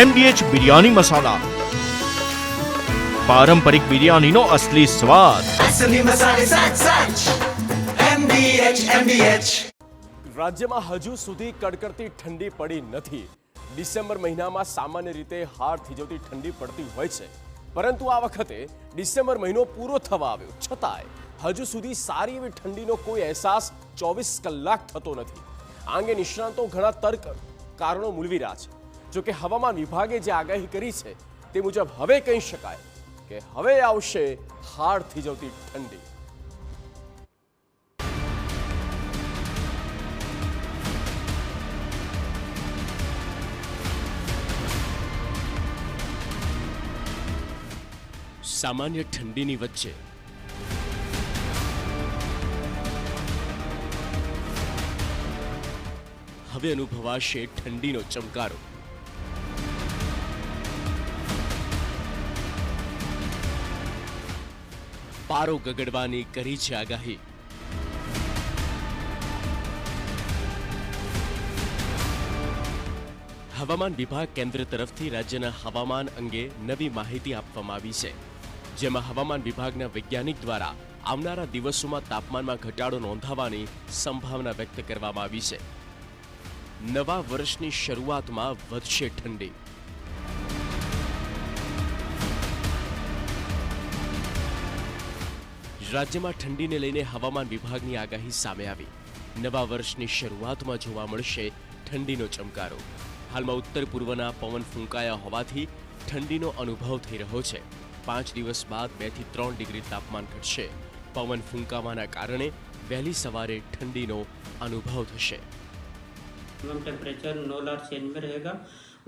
MDH biryani મસાલા, પારંપરિક બિરયાનીનો અસલી સ્વાદ. असली मसाले सच MDH. રાજ્યમાં હજુ સુધી કડકડતી ઠંડી પડી નથી. ડિસેમ્બર મહિનામાં સામાન્ય રીતે હાડ થીજવતી ઠંડી પડતી હોય છે, પરંતુ આ વખતે ડિસેમ્બર મહિનો પૂરો થવા આવ્યો છતાંય હજુ સુધી સારી એવી ઠંડીનો કોઈ અહેસાસ 24 કલાક થતો નથી. આ અંગે નિષ્ણાંતો ઘણા તર્ક કારણો મૂલવી રહ્યા છે. જોકે હવામાન વિભાગે જે આગાહી કરી છે તે મુજબ હવે કહી શકાય કે હવે આવશે હાડ થીજવતી ઠંડી. સામાન્ય ઠંડીની વચ્ચે હવે અનુભવાશે ઠંડીનો ચમકારો. પારો ગગડવાની કરી છે આગાહી. હવામાન વિભાગ કેન્દ્ર તરફથી રાજ્યના હવામાન અંગે નવી માહિતી આપવામાં આવી છે, જેમાં હવામાન વિભાગના વૈજ્ઞાનિક દ્વારા આવનારા દિવસોમાં તાપમાનમાં ઘટાડો નોંધાવાની સંભાવના વ્યક્ત કરવામાં આવી છે. નવા વર્ષની શરૂઆતમાં વધશે ઠંડી. રાજ્યમાં ઠંડીને લઈને હવામાન વિભાગની આગાહી સામે આવી. નવા વર્ષની શરૂઆતમાં જોવા મળશે ઠંડીનો ચમકારો. હાલમાં ઉત્તર પૂર્વના પવન ફૂંકાયા હોવાથી ઠંડીનો અનુભવ થઈ રહ્યો છે. 5 દિવસ બાદ 2 થી 3 ડિગ્રી તાપમાન ઘટશે. પવન ફૂંકાવાના કારણે વહેલી સવારે ઠંડીનો અનુભવ થશે. मिनिमम टेम्परेचर 9 लाख चेंज में रहेगा.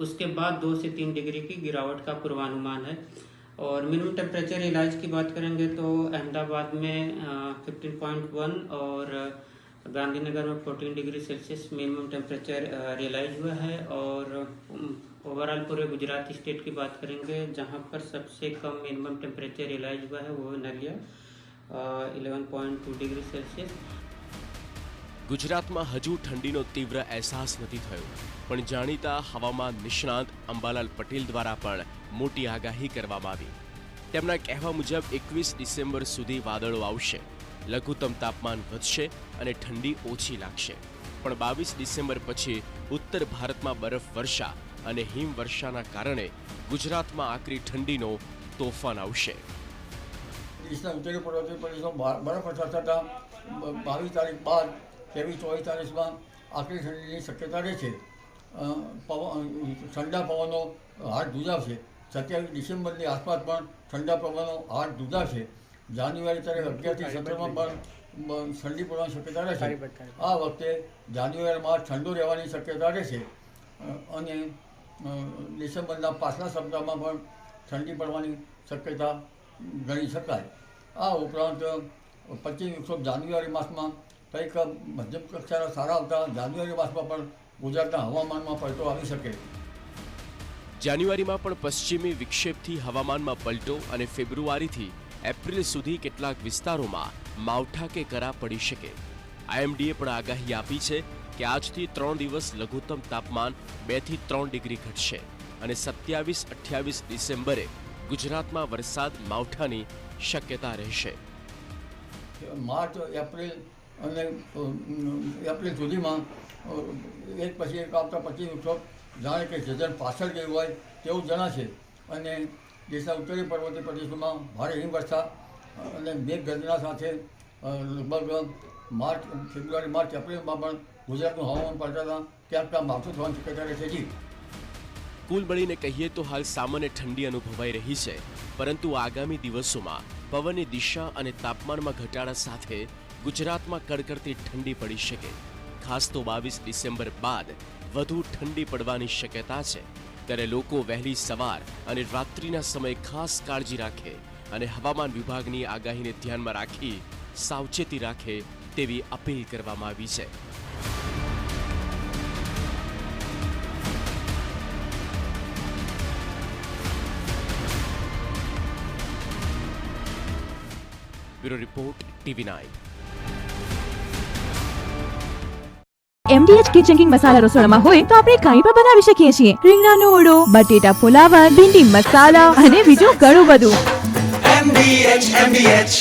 उसके बाद 2 से 3 डिग्री की गिरावट का पूर्वानुमान है. और मिनिमम टेम्परेचर रियलाइज की बात करेंगे तो अहमदाबाद में 15.1 और गांधीनगर में 14 degree Celsius minimum temperature realize हुआ है. और ओवरऑल पूरे गुजरात स्टेट की बात करेंगे जहां पर सबसे कम मिनिमम टेम्परेचर रियलाइज हुआ है वो नलिया 11.2 डिग्री सेल्सियस. ગુજરાતમાં હજુ ઠંડીનો તીવ્ર અહેસાસ નથી થયો, પણ જાણીતા હવામાન નિષ્ણાંત અંબાલાલ પટેલ દ્વારા પણ મોટી આગાહી કરવામાં આવી. તેમના કહેવા મુજબ 21 ડિસેમ્બર સુધી વાદળો આવશે, લઘુત્તમ તાપમાન વધશે અને ઠંડી ઓછી લાગશે. પણ 22 ડિસેમ્બર પછી ઉત્તર ભારતમાં બરફવર્ષા અને હિમવર્ષાના કારણે ગુજરાતમાં આકરી ઠંડીનો તોફાન આવશે. ઉત્તરી પૂર્વોત્તર પ્રદેશમાં બરફવર્ષા થતાં 22 તારીખ બાદ 23-24 તારીખમાં આકરી ઠંડીની શક્યતા રહે છે. ઠંડા પવનો હાડ ધ્રુજાવશે. 27 ડિસેમ્બરની આસપાસ પણ ઠંડા પવનો હાડ ધ્રુજાવશે. જાન્યુઆરી તારીખ 11 થી 17માં પણ ઠંડી પડવાની શક્યતા રહેશે. આ વખતે જાન્યુઆરીમાં ઠંડો રહેવાની શક્યતા રહેશે અને ડિસેમ્બરના પાછલા સપ્તાહમાં પણ ઠંડી પડવાની શક્યતા ગણી શકાય. આ ઉપરાંત 25 જાન્યુઆરી માસમાં કંઈક મધ્યમ કક્ષાના સારા આવતા જાન્યુઆરી માસમાં પણ ગુજરાતના હવામાનમાં પલટો આવી શકે. જાન્યુઆરીમાં પણ પશ્ચિમી વિક્ષેપથી હવામાનમાં પલટો અને ફેબ્રુઆરીથી એપ્રિલ સુધી કેટલાક વિસ્તારોમાં માવઠા કે કરા પડી શકે. IMDએ પણ આગાહી આપી છે કે આજથી 3 દિવસ લઘુત્તમ તાપમાન 2 થી 3 ડિગ્રી ઘટશે અને 27-28 ડિસેમ્બરે ગુજરાતમાં વરસાદ માવઠાની શક્યતા રહેશે. માર્ચ એપ્રિલ અને એપ્રિલ સુધીમાં એક પછી એક આવતા 25 વિક્ષેપ જાણે કે સિઝન પાછળ ગઈ હોય તેવું જણાશે અને દેશના ઉત્તરી પર્વતીય પ્રદેશોમાં ભારે હિમવર્ષા અને મેઘગર્જના સાથે લગભગ ફેબ્રુઆરી માર્ચ એપ્રિલમાં પણ ગુજરાતનું હવામાન પલટાતા ક્યાંક માવઠું થવાની શક્યતા રહેશે. જી, કુલ મળીને કહીએ તો હાલ સામાન્ય ઠંડી અનુભવાઈ રહી છે, પરંતુ આગામી દિવસોમાં પવનની દિશા અને તાપમાનમાં ઘટાડા સાથે ગુજરાતમાં કડકડતી ઠંડી પડી શકે. ખાસ તો 22 ડિસેમ્બર બાદ વધુ ઠંડી પડવાની શક્યતા છે. ત્યારે લોકો વહેલી સવાર અને રાત્રિના સમયે ખાસ કાળજી રાખે અને હવામાન વિભાગની આગાહીને ધ્યાનમાં રાખી સાવચેતી રાખે તેવી અપીલ કરવામાં આવી છે. Bureau report TV9. MDH kitchen king masala રસોડામાં હોય તો આપણે કંઈ પણ બનાવી શકીએ છીએ. રીંગણાનો ઓળો, બટેટા ફુલાવર, ભીંડી મસાલા અને બીજું ઘણું બધું. MDH